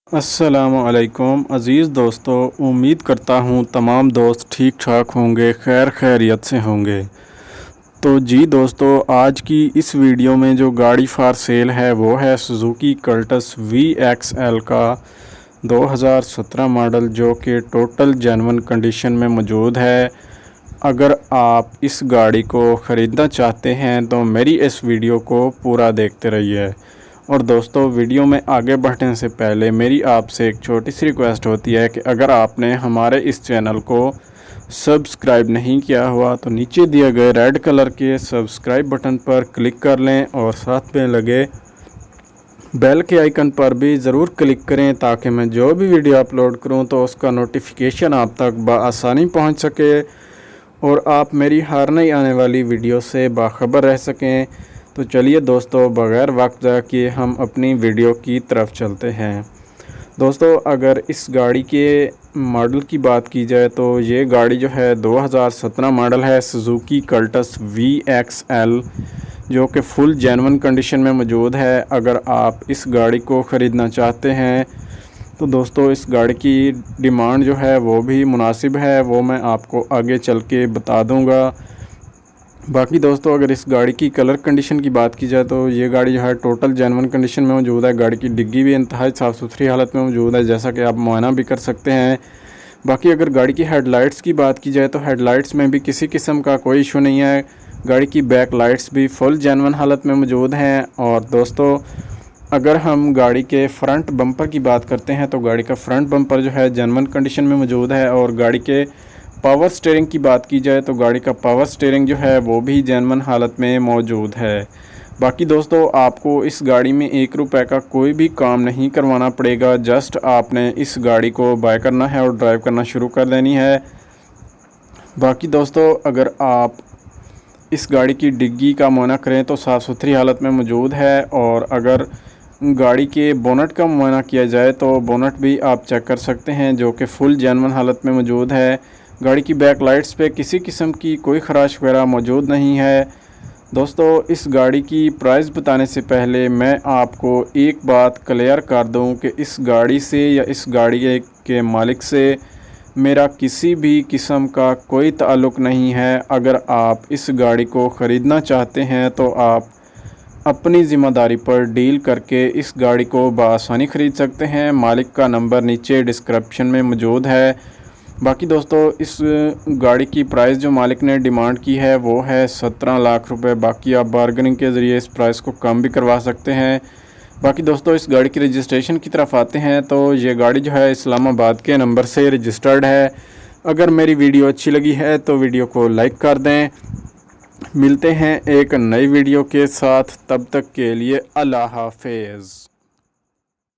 अस्सलामुअलैकुम अज़ीज़ दोस्तों, उम्मीद करता हूँ तमाम दोस्त ठीक ठाक होंगे, खैरियत से होंगे। तो जी दोस्तों, आज की इस वीडियो में जो गाड़ी फॉर सेल है वो है सुजुकी कल्टस VXL का 2017 मॉडल, जो कि टोटल जेन्युइन कंडीशन में मौजूद है। अगर आप इस गाड़ी को ख़रीदना चाहते हैं तो मेरी इस वीडियो को पूरा देखते रहिए। और दोस्तों, वीडियो में आगे बढ़ने से पहले मेरी आपसे एक छोटी सी रिक्वेस्ट होती है कि अगर आपने हमारे इस चैनल को सब्सक्राइब नहीं किया हुआ तो नीचे दिए गए रेड कलर के सब्सक्राइब बटन पर क्लिक कर लें और साथ में लगे बेल के आइकन पर भी ज़रूर क्लिक करें, ताकि मैं जो भी वीडियो अपलोड करूं तो उसका नोटिफिकेशन आप तक बआसानी पहुंच सके और आप मेरी हर नई आने वाली वीडियो से बाखबर रह सकें। तो चलिए दोस्तों, बग़ैर वक्त ज़ाया किए हम अपनी वीडियो की तरफ चलते हैं। दोस्तों, अगर इस गाड़ी के मॉडल की बात की जाए तो ये गाड़ी जो है 2017 मॉडल है, सुजुकी कल्टस VXL, जो कि फुल जेन्युइन कंडीशन में मौजूद है। अगर आप इस गाड़ी को ख़रीदना चाहते हैं तो दोस्तों, इस गाड़ी की डिमांड जो है वो भी मुनासिब है, वो मैं आपको आगे चल के बता दूंगा। बाकी दोस्तों, अगर इस गाड़ी की कलर कंडीशन की बात की जाए तो ये गाड़ी जो है टोटल जेन्युइन कंडीशन में मौजूद है। गाड़ी की डिग्गी भी इंतहाई साफ़ सुथरी हालत में मौजूद है, जैसा कि आप मुआयना भी कर सकते हैं। बाकी अगर गाड़ी की हेडलाइट्स की बात की जाए तो हेडलाइट्स में भी किसी किस्म का कोई इशू नहीं है। गाड़ी की बैक लाइट्स भी फुल जेन्युइन हालत में मौजूद हैं। और दोस्तों, अगर हम गाड़ी के फ्रंट बम्पर की बात करते हैं तो गाड़ी का फ्रंट बम्पर जो है जेन्युइन कंडीशन में मौजूद है। और गाड़ी के पावर स्टीयरिंग की बात की जाए तो गाड़ी का पावर स्टीयरिंग जो है वो भी जेन्युइन हालत में मौजूद है। बाकी दोस्तों, आपको इस गाड़ी में 1 रुपये का कोई भी काम नहीं करवाना पड़ेगा। जस्ट आपने इस गाड़ी को बाय करना है और ड्राइव करना शुरू कर देनी है। बाकी दोस्तों, अगर आप इस गाड़ी की डिग्गी का मुआयना करें तो साफ़ सुथरी हालत में मौजूद है। और अगर गाड़ी के बोनट का मुआयना किया जाए तो बोनट भी आप चेक कर सकते हैं, जो कि फुल जेन्युइन हालत में मौजूद है। गाड़ी की बैक लाइट्स पे किसी किस्म की कोई ख़राश वगैरह मौजूद नहीं है। दोस्तों, इस गाड़ी की प्राइस बताने से पहले मैं आपको एक बात क्लियर कर दूं कि इस गाड़ी से या इस गाड़ी के मालिक से मेरा किसी भी किस्म का कोई ताल्लुक़ नहीं है। अगर आप इस गाड़ी को ख़रीदना चाहते हैं तो आप अपनी ज़िम्मेदारी पर डील करके इस गाड़ी को बआसानी ख़रीद सकते हैं। मालिक का नंबर नीचे डिस्क्रिप्शन में मौजूद है। बाकी दोस्तों, इस गाड़ी की प्राइस जो मालिक ने डिमांड की है वो है 17 लाख रुपए। बाकी आप बार्गेनिंग के ज़रिए इस प्राइस को कम भी करवा सकते हैं। बाकी दोस्तों, इस गाड़ी की रजिस्ट्रेशन की तरफ आते हैं तो ये गाड़ी जो है इस्लामाबाद के नंबर से रजिस्टर्ड है। अगर मेरी वीडियो अच्छी लगी है तो वीडियो को लाइक कर दें। मिलते हैं एक नई वीडियो के साथ, तब तक के लिए अल्लाह हाफ़िज़।